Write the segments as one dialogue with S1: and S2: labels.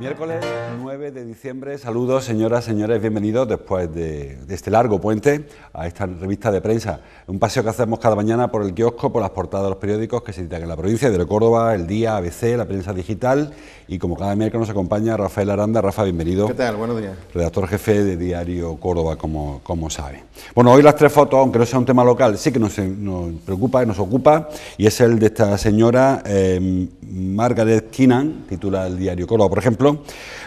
S1: Miércoles 9 de diciembre, saludos señoras, señores, bienvenidos después de este largo puente a esta revista de prensa. Un paseo que hacemos cada mañana por el kiosco, por las portadas de los periódicos que se editan en la provincia de Córdoba, El Día, ABC, la prensa digital, y como cada miércoles nos acompaña Rafael Aranda. Rafa, bienvenido.
S2: ¿Qué tal? Buenos días.
S1: Redactor jefe de Diario Córdoba, como sabe. Bueno, hoy las tres fotos, aunque no sea un tema local, sí que nos preocupa y nos ocupa, y es el de esta señora Margaret Keenan, titula el Diario Córdoba, por ejemplo.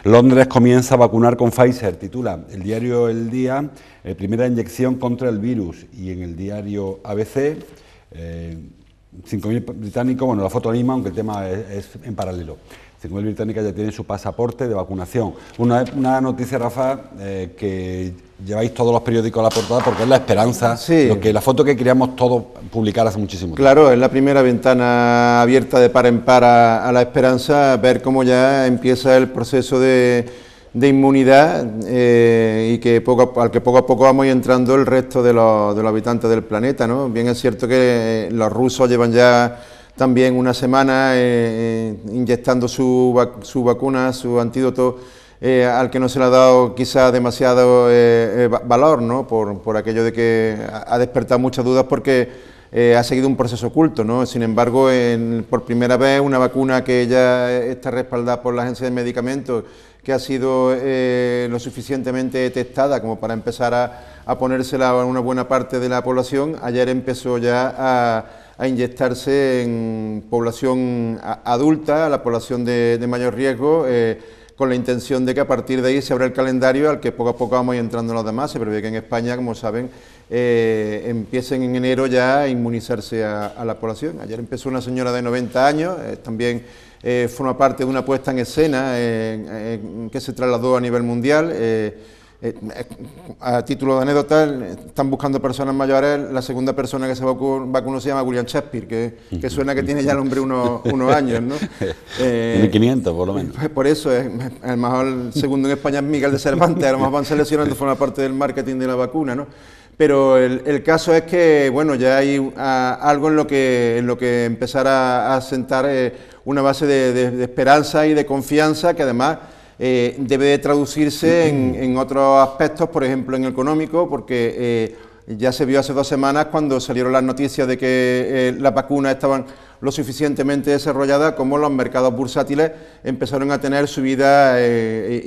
S1: Londres comienza a vacunar con Pfizer, titula el diario El Día, primera inyección contra el virus, y en el diario ABC, 5.000 británicos, bueno, la foto misma, aunque el tema es en paralelo. 5.000 británicas ya tienen su pasaporte de vacunación. Una noticia, Rafa, que lleváis todos los periódicos a la portada porque es la esperanza,
S2: sí.
S1: La foto que queríamos todos publicar hace muchísimo tiempo.
S2: Claro, es la primera ventana abierta de par en par a la esperanza, ver cómo ya empieza el proceso de inmunidad y que al que poco a poco vamos entrando el resto de los habitantes del planeta, ¿no? Bien es cierto que los rusos llevan ya también una semana inyectando su vacuna, su antídoto, al que no se le ha dado quizá demasiado valor, ¿no? Por aquello de que ha despertado muchas dudas porque ha seguido un proceso oculto, ¿no? Sin embargo, por primera vez una vacuna que ya está respaldada por la Agencia de Medicamentos, que ha sido lo suficientemente testada como para empezar a ponérsela a una buena parte de la población, ayer empezó ya a inyectarse en población adulta, a la población de mayor riesgo, con la intención de que a partir de ahí se abra el calendario al que poco a poco vamos entrando los demás. Se prevé que en España, como saben, empiecen en enero ya a inmunizarse a la población. Ayer empezó una señora de 90 años, también forma parte de una puesta en escena que se trasladó a nivel mundial. A título de anécdota, están buscando personas mayores. La segunda persona que se vacunó se llama William Shakespeare, que suena que tiene ya el hombre unos años, ¿no?
S1: 1500 por lo menos.
S2: Pues por eso, a lo mejor el segundo en España es Miguel de Cervantes, a lo mejor van seleccionando, forma parte del marketing de la vacuna, ¿no? Pero el caso es que, bueno, ya hay algo en lo que empezar a sentar una base de esperanza y de confianza, que además debe de traducirse en otros aspectos, por ejemplo en el económico, porque ya se vio hace 2 semanas cuando salieron las noticias de que las vacunas estaban lo suficientemente desarrolladas, como los mercados bursátiles empezaron a tener subidas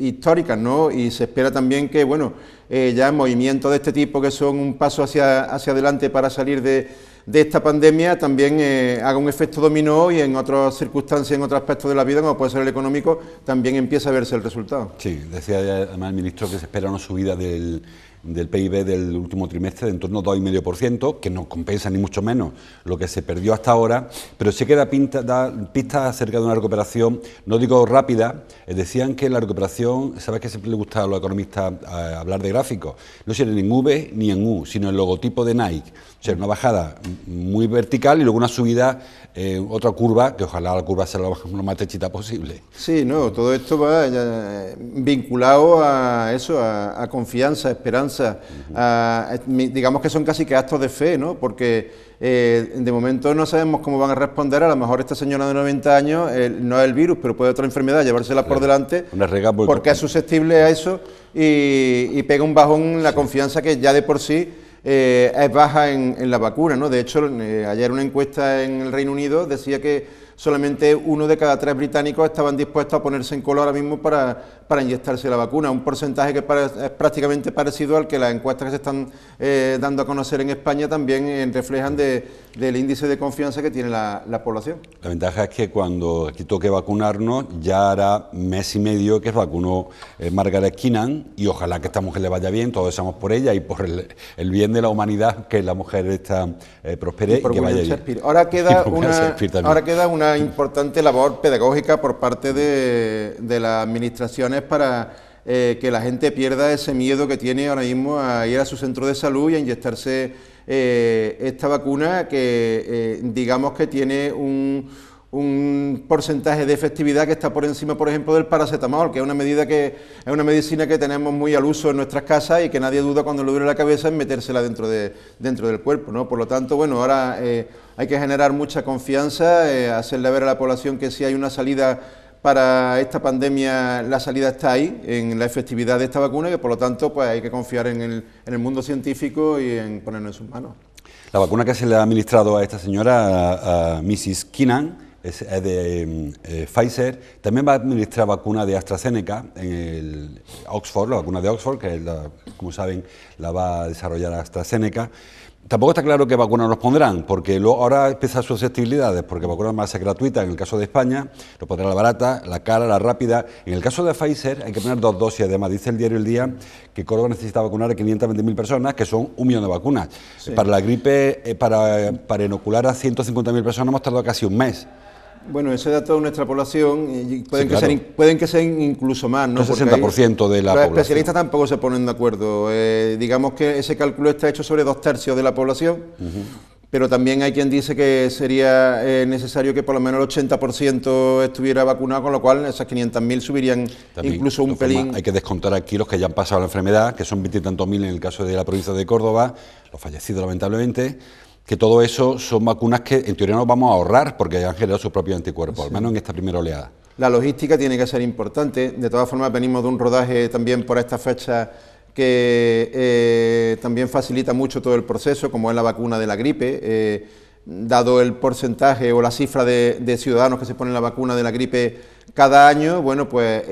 S2: históricas, ¿no? Y se espera también que, bueno, ya movimientos de este tipo, que son un paso hacia adelante para salir de esta pandemia, también haga un efecto dominó, y en otras circunstancias, en otros aspectos de la vida, como puede ser el económico, también empieza a verse el resultado.
S1: Sí, decía además el ministro que se espera una subida del PIB del último trimestre de en torno a 2,5%, que no compensa ni mucho menos lo que se perdió hasta ahora, pero sí que da pistas acerca de una recuperación, no digo rápida. Decían que la recuperación, sabes que siempre le gusta a los economistas hablar de gráficos, no sería ni en V ni en U, sino el logotipo de Nike, o sea, una bajada muy vertical y luego una subida, otra curva, que ojalá la curva sea lo más techita posible.
S2: Sí, no, todo esto va vinculado a eso, a confianza, a esperanza, digamos que son casi que actos de fe, ¿no? Porque de momento no sabemos cómo van a responder. A lo mejor esta señora de 90 años no es el virus, pero puede otra enfermedad llevársela por delante, porque es susceptible a eso, y pega un bajón en la confianza que ya de por sí es baja en la vacuna, ¿no? De hecho, ayer una encuesta en el Reino Unido decía que solamente 1 de cada 3 británicos estaban dispuestos a ponerse en cola ahora mismo para inyectarse la vacuna, un porcentaje que es prácticamente parecido al que las encuestas que se están dando a conocer en España también reflejan del índice de confianza que tiene la población.
S1: La ventaja es que cuando aquí toque vacunarnos, ya hará mes y medio que vacunó Margaret Keenan, y ojalá que esta mujer le vaya bien, todos deseamos por ella y por el bien de la humanidad, que la mujer esta prospere y que vaya bien.
S2: Ahora queda una importante labor pedagógica por parte de las administraciones para que la gente pierda ese miedo que tiene ahora mismo a ir a su centro de salud y a inyectarse esta vacuna, que digamos que tiene un porcentaje de efectividad que está por encima, por ejemplo, del paracetamol, que es una medicina que tenemos muy al uso en nuestras casas y que nadie duda, cuando le duele la cabeza, en metérsela dentro del cuerpo, ¿no? Por lo tanto, bueno, ahora hay que generar mucha confianza, hacerle ver a la población que sí hay una salida para esta pandemia la salida está ahí, en la efectividad de esta vacuna, y que por lo tanto pues hay que confiar en el mundo científico y en ponerlo en sus manos.
S1: La vacuna que se le ha administrado a esta señora, a Mrs. Keenan, es de Pfizer. También va a administrar vacuna de AstraZeneca en el Oxford, la vacuna de Oxford, que como saben la va a desarrollar AstraZeneca. Tampoco está claro qué vacuna nos pondrán, porque ahora empiezan susceptibilidades, porque vacunas más gratuitas en el caso de España, lo pondrá la barata, la cara, la rápida. En el caso de Pfizer hay que poner 2 dosis, además dice el diario El Día que Córdoba necesita vacunar a 520.000 personas, que son 1 millón de vacunas. Sí. Para la gripe, para inocular a 150.000 personas hemos tardado casi un mes.
S2: Bueno, ese dato es una extrapolación y pueden que sean incluso más, ¿no?
S1: El 60% de la población.
S2: Los especialistas tampoco se ponen de acuerdo. Digamos que ese cálculo está hecho sobre 2/3 de la población, pero también hay quien dice que sería necesario que por lo menos el 80% estuviera vacunado, con lo cual esas 500.000 subirían también, incluso un pelín.
S1: Hay que descontar aquí los que ya han pasado la enfermedad, que son 20 y tantos mil en el caso de la provincia de Córdoba, los fallecidos lamentablemente. Que todo eso son vacunas que en teoría nos vamos a ahorrar porque han generado sus propios anticuerpos, al menos en esta primera oleada.
S2: La logística tiene que ser importante. De todas formas, venimos de un rodaje también por esta fecha que también facilita mucho todo el proceso, como es la vacuna de la gripe. Dado el porcentaje o la cifra de ciudadanos que se ponen la vacuna de la gripe cada año, bueno, pues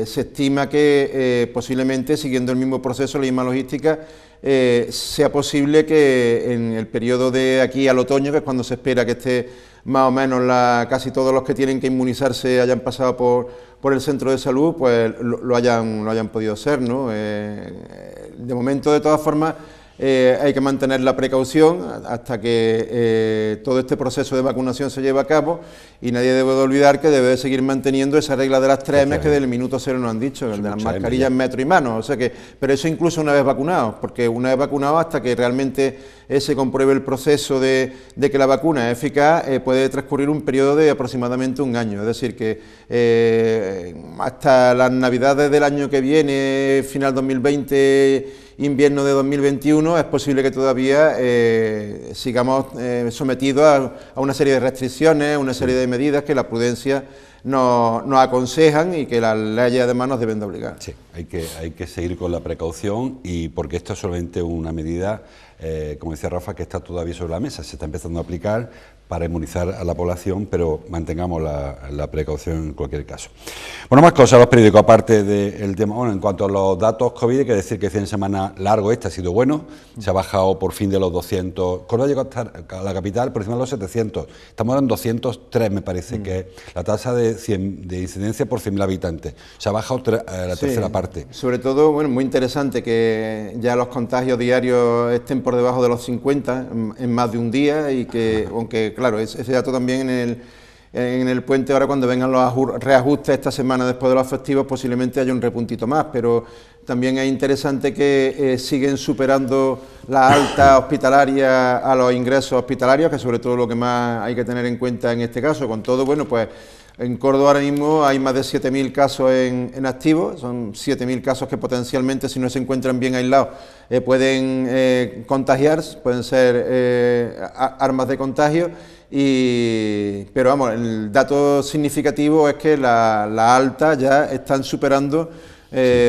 S2: se estima que posiblemente, siguiendo el mismo proceso, la misma logística, sea posible que en el periodo de aquí al otoño, que es cuando se espera que esté más o menos casi todos los que tienen que inmunizarse hayan pasado por el centro de salud, pues lo hayan podido hacer, ¿no? De momento, de todas formas, hay que mantener la precaución hasta que todo este proceso de vacunación se lleve a cabo, y nadie debe de olvidar que debe de seguir manteniendo esa regla de las 3 M's que desde el minuto 0 nos han dicho, el de las mascarillas metro y mano, o sea que, pero eso incluso una vez vacunados, porque una vez vacunados, hasta que realmente se compruebe el proceso de que la vacuna es eficaz, puede transcurrir un periodo de aproximadamente 1 año, es decir que hasta las navidades del año que viene, final 2020, invierno de 2021, es posible que todavía sigamos sometidos a una serie de restricciones, una serie de medidas que la prudencia nos aconsejan y que las leyes además nos deben de obligar.
S1: Sí, hay que seguir con la precaución, y porque esto es solamente una medida, como decía Rafa, que está todavía sobre la mesa, se está empezando a aplicar para inmunizar a la población, pero mantengamos la precaución en cualquier caso. Bueno, más cosas, los periódicos, aparte del tema. Bueno, en cuanto a los datos COVID, hay que decir que el fin de semana largo ha sido bueno, se ha bajado por fin de los 200, Córdoba llegó a estar a la capital por encima de los 700, estamos ahora en 203, me parece, que es la tasa de incidencia por 100.000 habitantes, se ha bajado a la tercera parte.
S2: Sobre todo, bueno, muy interesante que ya los contagios diarios estén por debajo de los 50 en más de un día, y que, aunque claro, ese dato también en el puente, ahora cuando vengan los reajustes esta semana después de los festivos, posiblemente haya un repuntito más, pero también es interesante que siguen superando la alta hospitalaria a los ingresos hospitalarios, que sobre todo lo que más hay que tener en cuenta en este caso. Con todo, bueno, pues en Córdoba ahora mismo hay más de 7.000 casos en activo, son 7.000 casos que potencialmente, si no se encuentran bien aislados, pueden contagiarse, pueden ser armas de contagio. Pero vamos, el dato significativo es que la alta ya están superando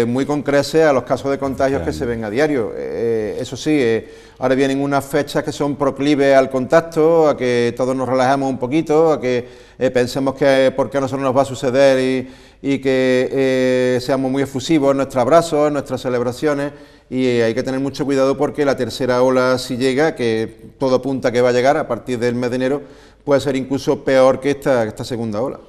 S2: muy con creces a los casos de contagios que se ven a diario. Eso sí, ahora vienen unas fechas que son proclives al contacto, a que todos nos relajemos un poquito, a que pensemos que por qué a nosotros nos va a suceder y que seamos muy efusivos en nuestros abrazos, en nuestras celebraciones, y hay que tener mucho cuidado porque la tercera ola, si llega, que todo apunta que va a llegar a partir del mes de enero, puede ser incluso peor que esta segunda ola.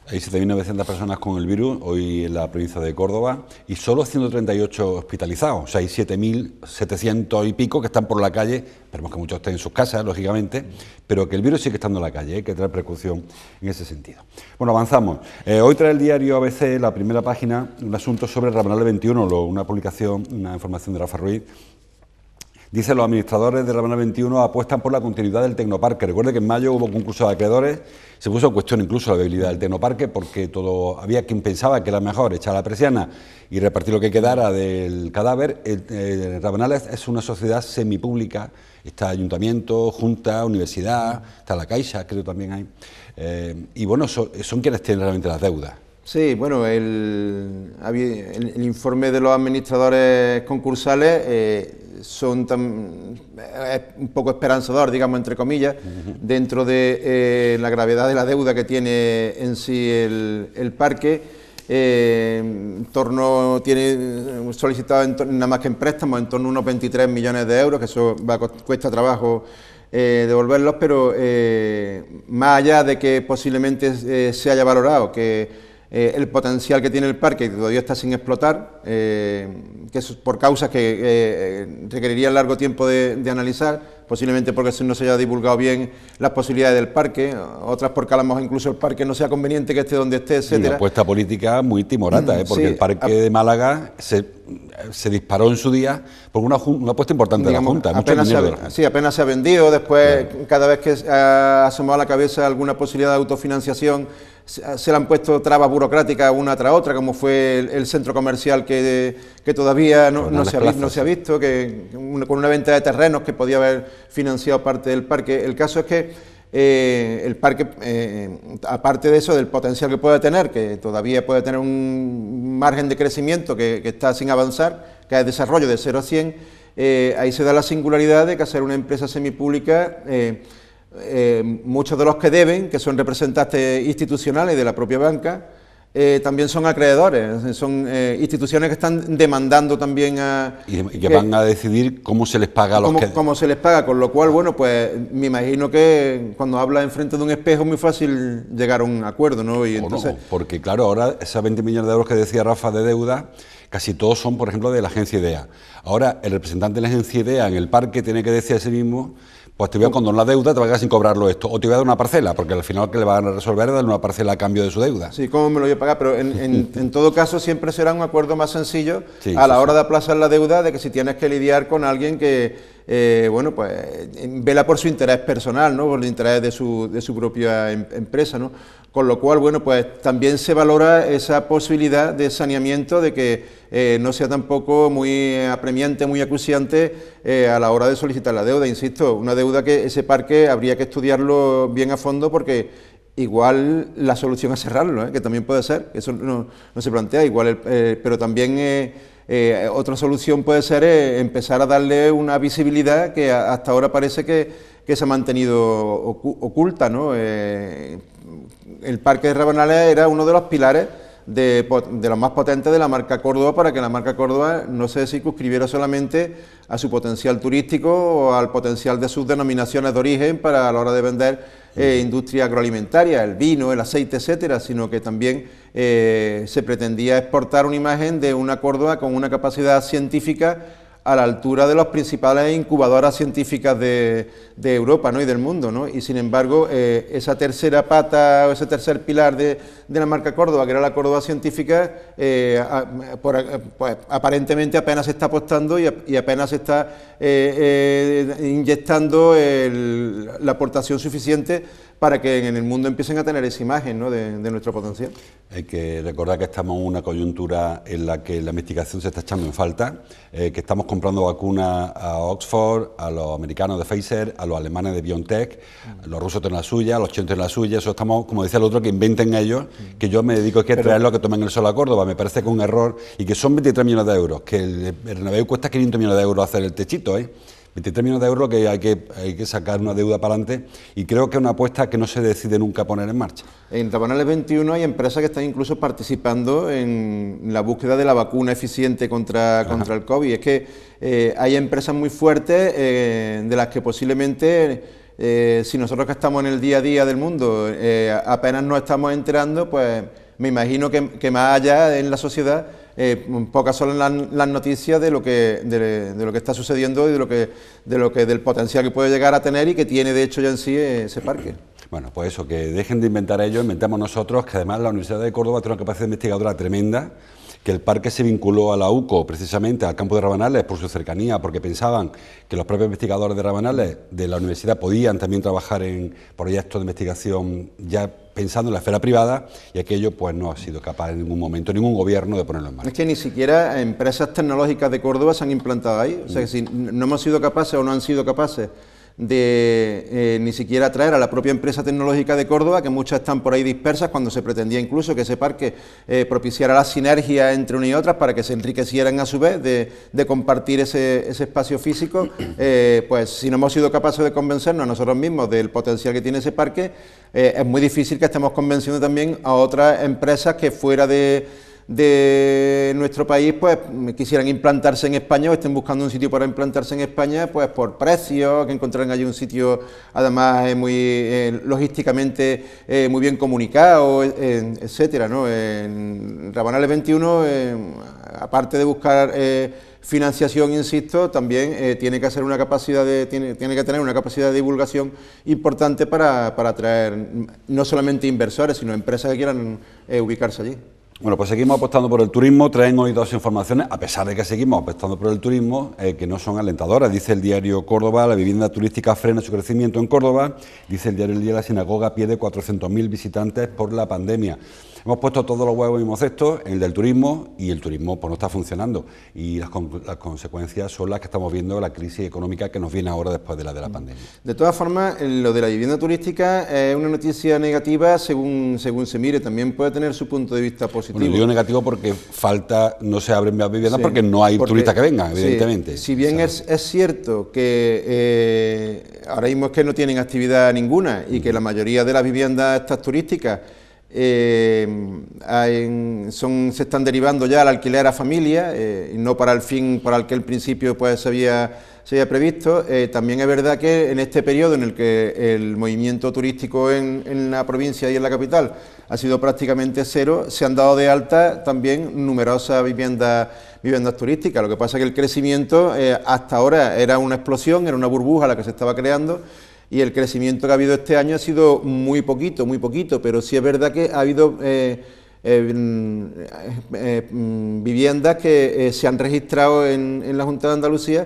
S1: Hay 7.900 personas con el virus hoy en la provincia de Córdoba y solo 138 hospitalizados. O sea, hay 7.700 y pico que están por la calle. Esperemos que muchos estén en sus casas, lógicamente, pero que el virus sigue estando en la calle, hay que traer precaución en ese sentido. Bueno, avanzamos. Hoy trae el diario ABC, la primera página, un asunto sobre el Rabanal 21, una publicación, una información de Rafa Ruiz. Dice, los administradores de Rabanal 21 apuestan por la continuidad del Tecnoparque. Recuerde que en mayo hubo concurso de acreedores, se puso en cuestión incluso la viabilidad del Tecnoparque, porque había quien pensaba que era mejor echar la persiana y repartir lo que quedara del cadáver. Rabanal es una sociedad semipública, está ayuntamiento, junta, universidad, está la Caixa, creo también hay, y bueno, son quienes tienen realmente las deudas.
S2: Sí, bueno, el informe de los administradores concursales es un poco esperanzador, digamos, entre comillas, dentro de la gravedad de la deuda que tiene en sí el parque. Tiene solicitado nada más que en préstamos en torno a unos 23 millones de euros, que eso cuesta trabajo devolverlos, pero más allá de que posiblemente se haya valorado que el potencial que tiene el parque, que todavía está sin explotar, que es por causas que requerirían largo tiempo de analizar, posiblemente porque no se haya divulgado bien las posibilidades del parque, otras porque a lo mejor incluso el parque no sea conveniente que esté donde esté, etcétera.
S1: Una apuesta política muy timorata, porque sí, el parque de Málaga se disparó en su día por una apuesta importante, digamos, de la Junta.
S2: Sí, apenas se ha vendido, después cada vez que ha asomado a la cabeza alguna posibilidad de autofinanciación, se le han puesto trabas burocráticas una tras otra, como fue el centro comercial que todavía no se ha visto, con una venta de terrenos que podía haber financiado parte del parque. El caso es que el parque, aparte de eso, del potencial que puede tener, que todavía puede tener un margen de crecimiento que está sin avanzar, que es desarrollo de 0 a 100, ahí se da la singularidad de que hacer una empresa semipública, muchos de los que deben, que son representantes institucionales de la propia banca, también son acreedores, son instituciones que están demandando también a...
S1: Y que van a decidir cómo se les paga a los que...
S2: Cómo se les paga, con lo cual, bueno, pues me imagino que cuando hablas enfrente de un espejo es muy fácil llegar a un acuerdo, ¿no? Y entonces...
S1: no, porque claro, ahora esos 20 millones de euros que decía Rafa de deuda, casi todos son, por ejemplo, de la agencia IDEA. Ahora, el representante de la agencia IDEA en el parque tiene que decir a sí mismo... Pues te voy a condonar la deuda, te vas a quedar sin cobrarlo esto, o te voy a dar una parcela, porque al final que le van a resolver es darle una parcela a cambio de su deuda.
S2: Sí, ¿cómo me lo voy a pagar? Pero en todo caso siempre será un acuerdo más sencillo a la hora de aplazar la deuda, de que si tienes que lidiar con alguien que, bueno, pues vela por su interés personal, ¿no? Por el interés de su propia empresa, ¿no? Con lo cual, bueno, pues también se valora esa posibilidad de saneamiento, de que no sea tampoco muy apremiante, muy acuciante a la hora de solicitar la deuda. Insisto, una deuda que ese parque habría que estudiarlo bien a fondo, porque igual la solución es cerrarlo, que también puede ser, eso no se plantea, igual, pero también otra solución puede ser empezar a darle una visibilidad que hasta ahora parece que se ha mantenido oculta, ¿no? El parque de Rabanales era uno de los pilares de los más potentes de la marca Córdoba, para que la marca Córdoba no se circunscribiera solamente a su potencial turístico o al potencial de sus denominaciones de origen para a la hora de vender industria agroalimentaria, el vino, el aceite, etcétera, sino que también se pretendía exportar una imagen de una Córdoba con una capacidad científica a la altura de las principales incubadoras científicas de Europa, ¿no? Y del mundo, ¿no? Y sin embargo, esa tercera pata o ese tercer pilar de la marca Córdoba, que era la Córdoba científica, pues aparentemente apenas se está apostando y apenas se está inyectando la aportación suficiente para que en el mundo empiecen a tener esa imagen, ¿no? de nuestro potencial.
S1: Hay que recordar que estamos en una coyuntura en la que la investigación se está echando en falta, que estamos comprando vacunas a Oxford, a los americanos de Pfizer, a los alemanes de BioNTech, los rusos tienen la suya, los chinos tienen la suya, eso estamos, como decía el otro, que inventen ellos, que yo me dedico aquí a traerlo, a que tomen el sol a Córdoba, me parece que es un error, y que son 23 millones de euros, que el Bernabéu cuesta 500 millones de euros hacer el techito, 23 millones de euros que hay que sacar una deuda para adelante, y creo que es una apuesta que no se decide nunca poner en marcha.
S2: En Rabanales 21 hay empresas que están incluso participando en la búsqueda de la vacuna eficiente contra el COVID. Es que hay empresas muy fuertes de las que posiblemente, si nosotros que estamos en el día a día del mundo apenas nos estamos enterando, pues me imagino que más allá en la sociedad pocas son las noticias de lo que está sucediendo y del potencial que puede llegar a tener y que tiene de hecho ya en sí ese parque.
S1: Bueno, pues eso, que dejen de inventar ellos, inventamos nosotros, que además la Universidad de Córdoba tiene una capacidad investigadora tremenda, que el parque se vinculó a la UCO precisamente al campo de Rabanales por su cercanía, porque pensaban que los propios investigadores de Rabanales de la universidad podían también trabajar en proyectos de investigación ya pensando en la esfera privada, y aquello pues no ha sido capaz en ningún momento, ningún gobierno, de ponerlo en marcha.
S2: Es que ni siquiera empresas tecnológicas de Córdoba se han implantado ahí, o sea que si no hemos sido capaces o no han sido capaces ni siquiera atraer a la propia empresa tecnológica de Córdoba, que muchas están por ahí dispersas, cuando se pretendía incluso que ese parque propiciara la sinergia entre unas y otras para que se enriquecieran a su vez de compartir ese espacio físico. Pues si no hemos sido capaces de convencernos a nosotros mismos del potencial que tiene ese parque, es muy difícil que estemos convenciendo también a otras empresas que fuera de nuestro país pues quisieran implantarse en España o estén buscando un sitio para implantarse en España, pues por precio, que encontrarán allí un sitio además muy logísticamente muy bien comunicado, etcétera, ¿no? En Rabanales 21, aparte de buscar financiación, insisto, también tiene que hacer una capacidad tiene que tener una capacidad de divulgación importante para atraer no solamente inversores, sino empresas que quieran ubicarse allí.
S1: Bueno, pues seguimos apostando por el turismo, traen hoy dos informaciones, a pesar de que seguimos apostando por el turismo, que no son alentadoras. Dice el diario Córdoba, la vivienda turística frena su crecimiento en Córdoba. Dice el diario El Día, la sinagoga pierde 400.000 visitantes por la pandemia. Hemos puesto todos los huevos en el mismo cesto, el del turismo, y el turismo pues no está funcionando. Y las consecuencias son las que estamos viendo, la crisis económica que nos viene ahora después de la pandemia.
S2: De todas formas, lo de la vivienda turística es una noticia negativa según se mire, también puede tener su punto de vista positivo.
S1: Bueno, digo negativo porque no se abren más viviendas, sí, porque no hay turistas que vengan, evidentemente.
S2: Sí, si bien es cierto que ahora mismo es que no tienen actividad ninguna y que la mayoría de las viviendas estas turísticas se están derivando ya al alquiler a familia, y no para el fin para el que al principio pues se había previsto. También es verdad que en este periodo en el que el movimiento turístico en la provincia y en la capital ha sido prácticamente cero, se han dado de alta también numerosas viviendas turísticas. Lo que pasa es que el crecimiento hasta ahora era una explosión, era una burbuja la que se estaba creando, y el crecimiento que ha habido este año ha sido muy poquito, pero sí es verdad que ha habido viviendas que se han registrado en la Junta de Andalucía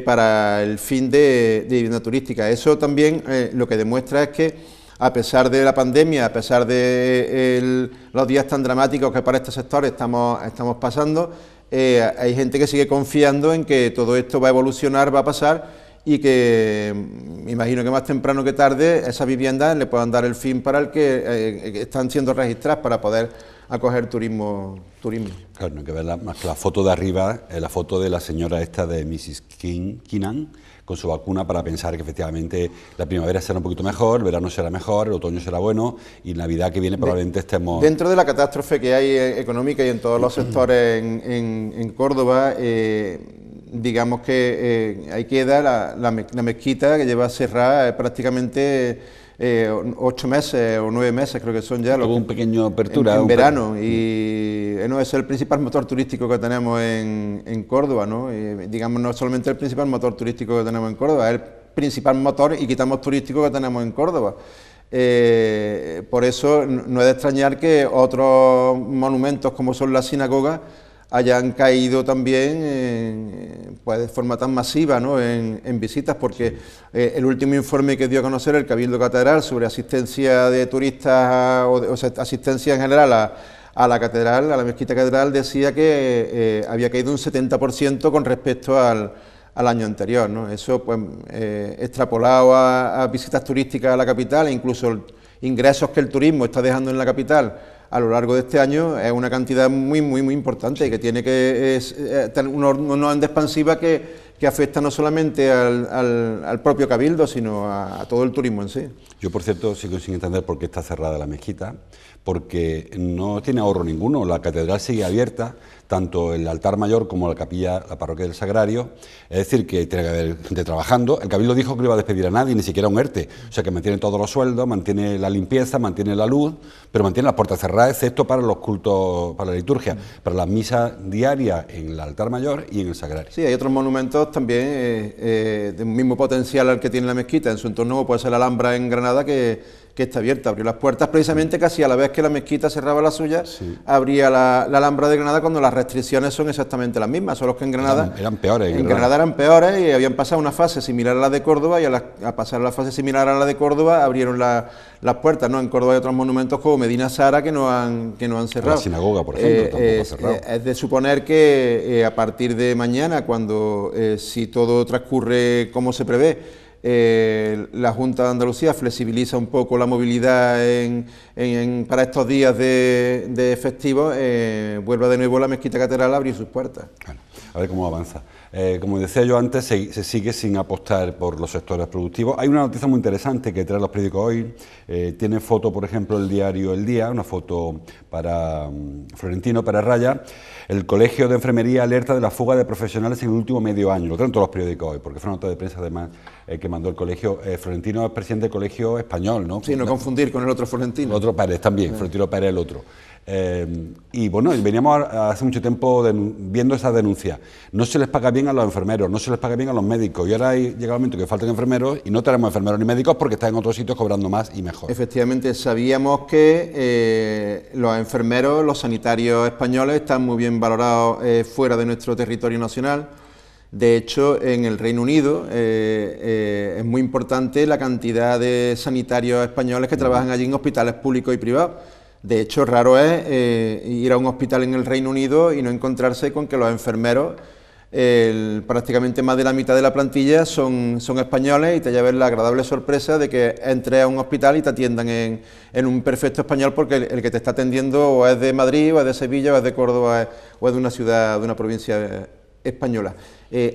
S2: para el fin de vivienda turística. Eso también lo que demuestra es que, a pesar de la pandemia, a pesar de los días tan dramáticos que para este sector estamos pasando, hay gente que sigue confiando en que todo esto va a evolucionar, va a pasar, y que me imagino que más temprano que tarde esas viviendas le puedan dar el fin para el que están siendo registradas para poder acoger turismo.
S1: Claro, no hay que ver más que la foto de arriba, la foto de la señora esta de Mrs. Keenan, con su vacuna, para pensar que efectivamente la primavera será un poquito mejor, el verano será mejor, el otoño será bueno y Navidad que viene probablemente estemos...
S2: Dentro de la catástrofe que hay económica y en todos los sectores en Córdoba, digamos que ahí queda la mezquita, que lleva cerrada prácticamente 8 meses o 9 meses, creo que son ya.
S1: Tuvo un pequeño apertura.
S2: En verano, y es el principal motor turístico que tenemos en Córdoba, ¿no? Digamos, no solamente el principal motor turístico que tenemos en Córdoba, es el principal motor y quitamos turístico que tenemos en Córdoba. Por eso no es de extrañar que otros monumentos como son las sinagogas hayan caído también pues de forma tan masiva, ¿no? en visitas, porque el último informe que dio a conocer el Cabildo Catedral sobre asistencia de turistas, o sea, asistencia en general a la catedral, a la mezquita catedral, decía que había caído un 70% con respecto al año anterior, ¿no? Eso pues extrapolado a visitas turísticas a la capital, e incluso ingresos que el turismo está dejando en la capital a lo largo de este año, es una cantidad muy importante, y que tiene que tener una onda expansiva que afecta no solamente al propio Cabildo, sino a todo el turismo en sí.
S1: Yo, por cierto, sigo sin entender por qué está cerrada la mezquita, porque no tiene ahorro ninguno. La catedral sigue abierta, tanto el altar mayor como la capilla, la parroquia del Sagrario, es decir, que tiene que haber gente trabajando. El Cabildo dijo que no iba a despedir a nadie, ni siquiera un ERTE, o sea que mantiene todos los sueldos, mantiene la limpieza, mantiene la luz, pero mantiene las puertas cerradas, excepto para los cultos, para la liturgia, para las misas diarias en el altar mayor y en el Sagrario.
S2: Sí, hay otros monumentos también del mismo potencial al que tiene la mezquita en su entorno, puede ser la Alhambra en Granada, que está abierta, abrió las puertas precisamente casi a la vez que la mezquita cerraba la suya, sí. Abría la Alhambra de Granada, cuando las restricciones son exactamente las mismas, solo que en Granada
S1: eran peores.
S2: En Granada eran peores, y habían pasado una fase similar a la de Córdoba, y a pasar la fase similar a la de Córdoba abrieron las puertas, ¿no? En Córdoba hay otros monumentos como Medina Sara que no han cerrado.
S1: La sinagoga, por ejemplo, tampoco ha cerrado.
S2: Es de suponer que a partir de mañana, cuando si todo transcurre como se prevé, la Junta de Andalucía flexibiliza un poco la movilidad para estos días de festivos, vuelva de nuevo la Mezquita Catedral a abrir sus puertas.
S1: Bueno, a ver cómo avanza. Como decía yo antes, se sigue sin apostar por los sectores productivos. Hay una noticia muy interesante que trae los periódicos hoy. Tiene foto, por ejemplo, el diario El Día, una foto para Florentino Pérez Raya. El Colegio de Enfermería alerta de la fuga de profesionales en el último medio año. Lo traen todos los periódicos hoy, porque fue una nota de prensa además que mandó el colegio. Florentino es presidente del colegio español, ¿no?
S2: Sí, no confundir con el otro Florentino.
S1: El otro Pérez también, Florentino Pérez el otro. Y bueno, veníamos hace mucho tiempo viendo esa denuncia. No se les paga bien a los enfermeros, no se les paga bien a los médicos, y ahora llega el momento que faltan enfermeros y no tenemos enfermeros ni médicos porque están en otros sitios cobrando más y mejor.
S2: Efectivamente, sabíamos que los enfermeros, los sanitarios españoles están muy bien valorados fuera de nuestro territorio nacional. De hecho, en el Reino Unido es muy importante la cantidad de sanitarios españoles que trabajan allí en hospitales públicos y privados. De hecho, raro es ir a un hospital en el Reino Unido y no encontrarse con que los enfermeros, prácticamente más de la mitad de la plantilla son españoles, y te lleves la agradable sorpresa de que entres a un hospital y te atiendan en un perfecto español, porque el que te está atendiendo o es de Madrid, o es de Sevilla, o es de Córdoba, o es de una ciudad, de una provincia española.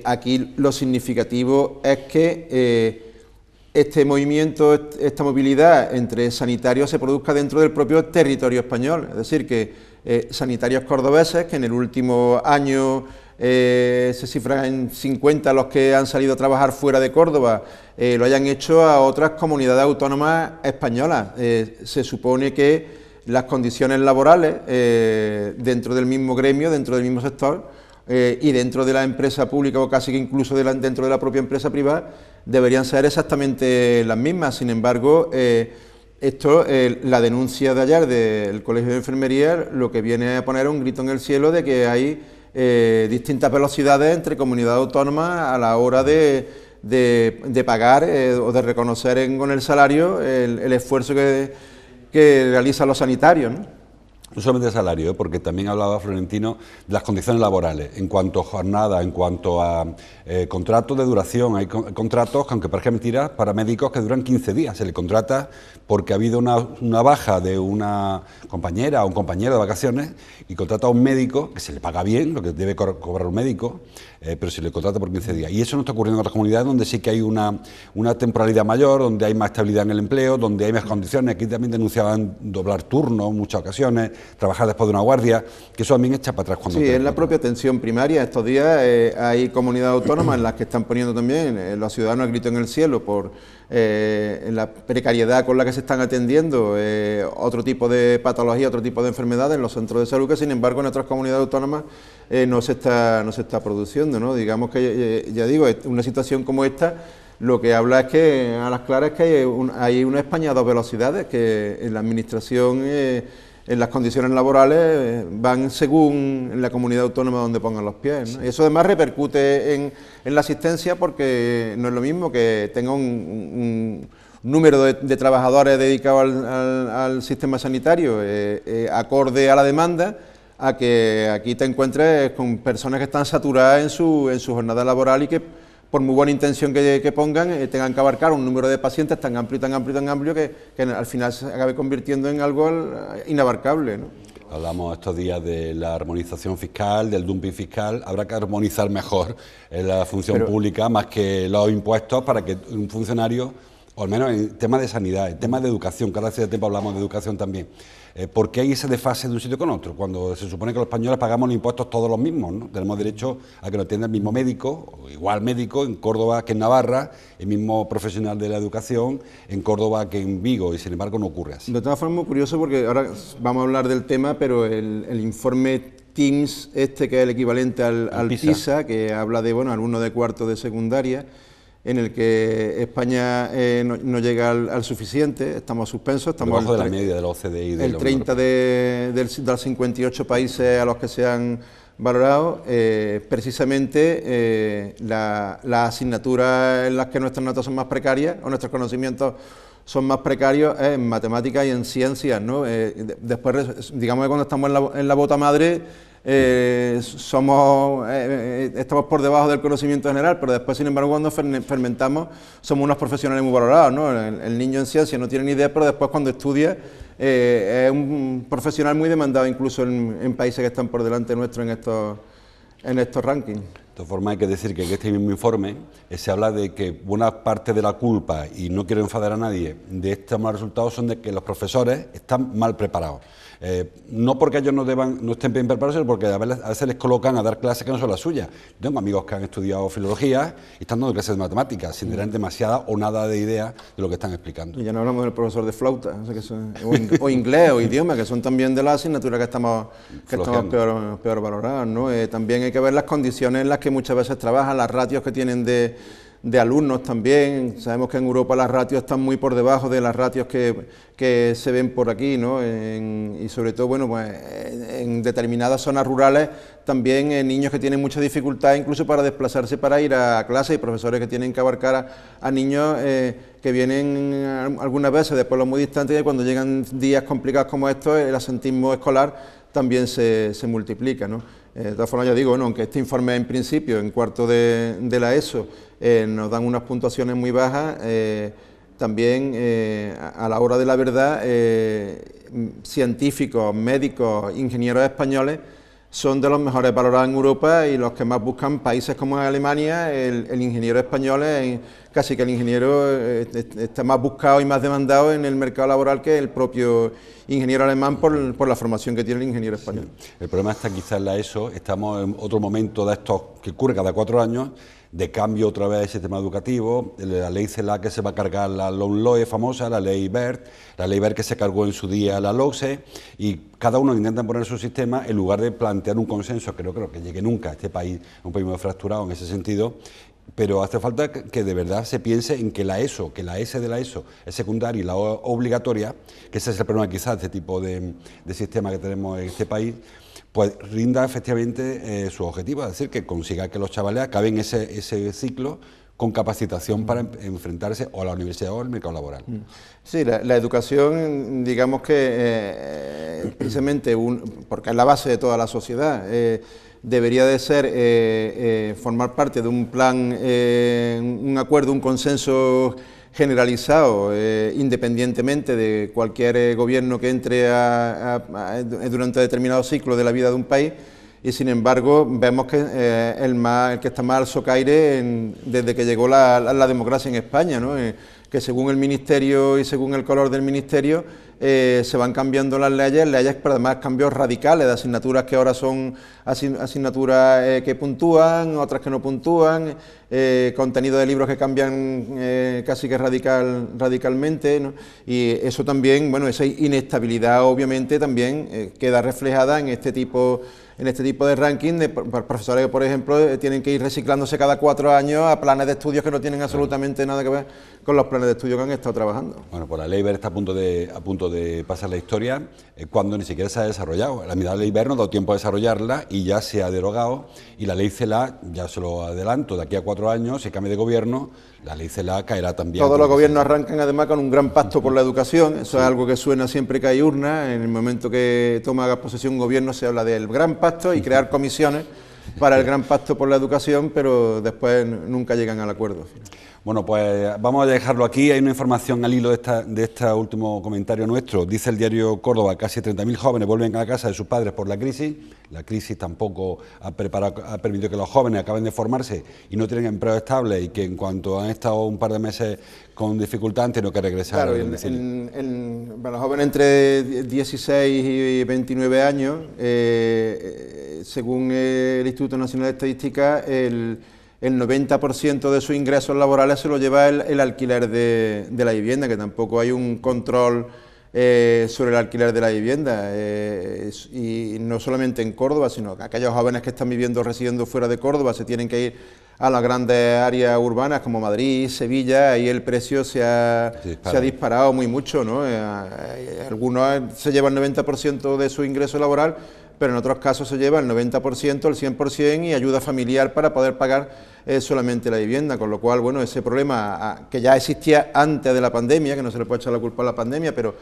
S2: Aquí lo significativo es que este movimiento, esta movilidad entre sanitarios se produzca dentro del propio territorio español. Es decir, que sanitarios cordobeses, que en el último año se cifran en 50 los que han salido a trabajar fuera de Córdoba, lo hayan hecho a otras comunidades autónomas españolas. Se supone que las condiciones laborales dentro del mismo gremio, dentro del mismo sector, y dentro de la empresa pública, o casi que incluso dentro de la propia empresa privada, deberían ser exactamente las mismas. Sin embargo, la denuncia de ayer del Colegio de Enfermería lo que viene a poner un grito en el cielo de que hay distintas velocidades entre comunidades autónomas a la hora de pagar o de reconocer con el salario el esfuerzo que realizan los sanitarios, ¿no?
S1: No solamente de salario, porque también hablaba Florentino de las condiciones laborales, en cuanto a jornada, en cuanto a contratos de duración. Hay contratos, aunque parezca mentira, para médicos que duran 15 días. Se le contrata porque ha habido una baja de una compañera o un compañero de vacaciones, y contrata a un médico que se le paga bien, lo que debe cobrar un médico, pero se le contrata por 15 días. Y eso no está ocurriendo en otras comunidades donde sí que hay una temporalidad mayor, donde hay más estabilidad en el empleo, donde hay más condiciones. Aquí también denunciaban doblar turnos en muchas ocasiones, trabajar después de una guardia, que eso también echa para atrás cuando...
S2: Sí, en la propia atención primaria. Estos días hay comunidades autónomas en las que están poniendo también los ciudadanos a grito en el cielo por la precariedad con la que se están atendiendo otro tipo de patología, otro tipo de enfermedades en los centros de salud, que sin embargo en otras comunidades autónomas no se está produciendo, ¿no? Digamos que, ya digo, una situación como esta lo que habla es que, a las claras, que hay una España a dos velocidades, que en la administración, en las condiciones laborales, van según la comunidad autónoma donde pongan los pies, ¿no? Sí. Eso además repercute en la asistencia, porque no es lo mismo que tenga un número de trabajadores dedicados al sistema sanitario acorde a la demanda, a que aquí te encuentres con personas que están saturadas en su jornada laboral, y que por muy buena intención que pongan, tengan que abarcar un número de pacientes tan amplio, tan amplio, tan amplio, que al final se acabe convirtiendo en algo inabarcable, ¿no?
S1: Hablamos estos días de la armonización fiscal, del dumping fiscal. Habrá que armonizar mejor la función pública, más que los impuestos, para que un funcionario, o al menos en temas de sanidad, en temas de educación, cada vez tiempo hablamos de educación también. ¿Por qué hay ese desfase de un sitio con otro? Cuando se supone que los españoles pagamos los impuestos todos los mismos, ¿no? Tenemos derecho a que nos atienda el mismo médico, o igual médico en Córdoba que en Navarra, el mismo profesional de la educación en Córdoba que en Vigo, y sin embargo no ocurre así.
S2: De todas formas, muy curioso, porque ahora vamos a hablar del tema, pero el informe TIMSS, que es el equivalente al PISA, que habla de alumnos de cuarto de secundaria, en el que España no llega al suficiente, estamos suspensos, estamos
S1: debajo de la media de la OCDE y de
S2: el 30 de los 58 países a los que se han valorado. Precisamente las asignaturas en las que nuestras notas son más precarias, o nuestros conocimientos son más precarios, es en matemáticas y en ciencias, ¿no? Después, digamos que cuando estamos en la bota madre, estamos por debajo del conocimiento general, pero después, sin embargo, cuando fermentamos, somos unos profesionales muy valorados, ¿no? El niño en ciencia no tiene ni idea, pero después cuando estudia es un profesional muy demandado, incluso en países que están por delante nuestro en estos rankings.
S1: De todas formas, hay que decir que en este mismo informe se habla de que buena parte de la culpa, y no quiero enfadar a nadie, de estos malos resultados son de que los profesores están mal preparados. No porque ellos no estén bien preparados, sino porque a veces les colocan a dar clases que no son las suyas. Yo tengo amigos que han estudiado filología y están dando clases de matemáticas, sin tener demasiada o nada de idea de lo que están explicando.
S2: Y ya no hablamos del profesor de flauta, o inglés o idioma, que son también de las asignaturas que estamos peor valoradas, ¿no? También hay que ver las condiciones en las que muchas veces trabajan, las ratios que tienen de alumnos también. Sabemos que en Europa las ratios están muy por debajo de las ratios que se ven por aquí, ¿no? Y sobre todo, bueno, pues en determinadas zonas rurales también niños que tienen mucha dificultad incluso para desplazarse para ir a clase, y profesores que tienen que abarcar a niños que vienen algunas veces de pueblos muy distantes, y cuando llegan días complicados como estos, el asentismo escolar también se multiplica, ¿no? De todas formas, ya digo, bueno, aunque este informe en principio, en cuarto de la ESO, nos dan unas puntuaciones muy bajas, también a la hora de la verdad, científicos, médicos, ingenieros españoles son de los mejores valorados en Europa, y los que más buscan países como Alemania. El ingeniero español casi que el ingeniero está más buscado y más demandado en el mercado laboral que el propio ingeniero alemán por la formación que tiene el ingeniero español.
S1: Sí. El problema está quizás en la ESO, estamos en otro momento de estos que ocurre cada 4 años, de cambio otra vez del sistema educativo, la ley CELA que se va a cargar, la LOMLOE famosa, la ley BERT que se cargó en su día la LOCSE, y cada uno intenta poner su sistema en lugar de plantear un consenso. Creo que llegue nunca a este país, un país muy fracturado en ese sentido, pero hace falta que de verdad se piense en que la ESO, que la S de la ESO es secundaria y la O obligatoria, que ese es el problema quizás de este tipo de sistema que tenemos en este país, pues rinda efectivamente su objetivo, es decir, que consiga que los chavales acaben ese ciclo con capacitación para enfrentarse o a la universidad o al mercado laboral.
S2: Sí, la educación, digamos que precisamente, porque es la base de toda la sociedad, debería de ser formar parte de un plan, un acuerdo, un consenso generalizado, independientemente de cualquier gobierno que entre durante determinado ciclo de la vida de un país, y sin embargo vemos que el que está más al socaire desde que llegó la democracia en España, ¿no? Que según el ministerio y según el color del ministerio se van cambiando las leyes, pero además cambios radicales de asignaturas que ahora son asignaturas que puntúan, otras que no puntúan, contenido de libros que cambian casi que radicalmente, ¿no? Y eso también, bueno, esa inestabilidad obviamente también queda reflejada en este tipo de ranking de profesores que, por ejemplo, tienen que ir reciclándose cada 4 años a planes de estudios que no tienen absolutamente nada que ver con los planes de estudio que han estado trabajando.
S1: Bueno, pues la ley BERT está a punto de pasar la historia, cuando ni siquiera se ha desarrollado. La ley BERT no ha dado tiempo a desarrollarla y ya se ha derogado, y la ley CELA, ya se lo adelanto, de aquí a 4 años, si cambia de gobierno, la ley CELA caerá también.
S2: Todos los gobiernos arrancan además con un gran pacto por la educación, eso es algo que suena siempre que hay urnas. En el momento que toma posesión un gobierno se habla del gran pacto y crear comisiones para el gran pacto por la educación, pero después nunca llegan al acuerdo.
S1: Bueno, pues vamos a dejarlo aquí. Hay una información al hilo de este último comentario nuestro. Dice el diario Córdoba, casi 30.000 jóvenes vuelven a la casa de sus padres por la crisis. La crisis tampoco ha permitido que los jóvenes acaben de formarse y no tienen empleo estable, y que en cuanto han estado un par de meses con dificultad han tenido que regresar.
S2: Claro, para los jóvenes entre 16 y 29 años, según el Instituto Nacional de Estadística, el 90% de sus ingresos laborales se lo lleva el alquiler de la vivienda, que tampoco hay un control sobre el alquiler de la vivienda, y no solamente en Córdoba, sino que aquellos jóvenes que están residiendo fuera de Córdoba se tienen que ir a las grandes áreas urbanas como Madrid, Sevilla. Ahí el precio se ha disparado muy mucho, ¿no? Algunos se llevan el 90% de su ingreso laboral, pero en otros casos se lleva el 90%, el 100% y ayuda familiar para poder pagar solamente la vivienda, con lo cual, bueno, ese problema que ya existía antes de la pandemia, que no se le puede echar la culpa a la pandemia, pero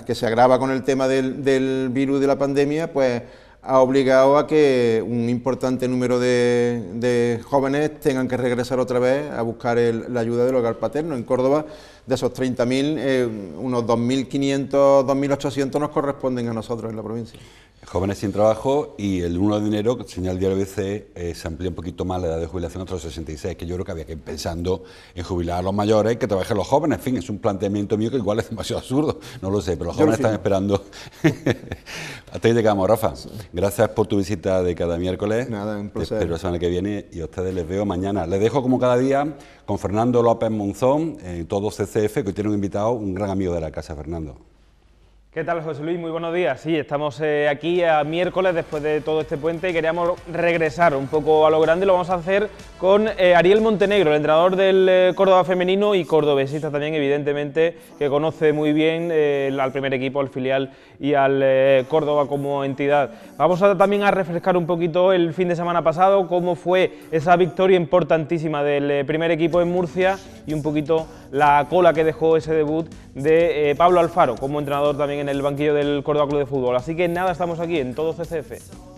S2: que se agrava con el tema del virus de la pandemia, pues ha obligado a que un importante número de jóvenes tengan que regresar otra vez a buscar la ayuda del hogar paterno. En Córdoba, de esos 30.000, unos 2.500, 2.800 nos corresponden a nosotros en la provincia.
S1: Jóvenes sin trabajo, y el 1 de enero, señala el diario ABC, se amplía un poquito más la edad de jubilación hasta los 66, que yo creo que había que ir pensando en jubilar a los mayores, que trabajen los jóvenes. En fin, es un planteamiento mío que igual es demasiado absurdo, no lo sé, pero los jóvenes están esperando. Hasta ahí llegamos, Rafa. Gracias por tu visita de cada miércoles.
S2: Nada, un placer.
S1: Te espero la semana que viene y a ustedes les veo mañana. Les dejo como cada día con Fernando López Monzón, todo CCF, que hoy tiene un invitado, un gran amigo de la casa, Fernando.
S3: ¿Qué tal, José Luis? Muy buenos días. Sí, estamos aquí a miércoles después de todo este puente y queríamos regresar un poco a lo grande. Lo vamos a hacer con Ariel Montenegro, el entrenador del Córdoba femenino y cordobesista también, evidentemente, que conoce muy bien al primer equipo, al filial y al Córdoba como entidad. Vamos también a refrescar un poquito el fin de semana pasado, cómo fue esa victoria importantísima del primer equipo en Murcia y un poquito la cola que dejó ese debut de Pablo Alfaro como entrenador también en el banquillo del Córdoba Club de Fútbol. Así que nada, estamos aquí en Todo CCF.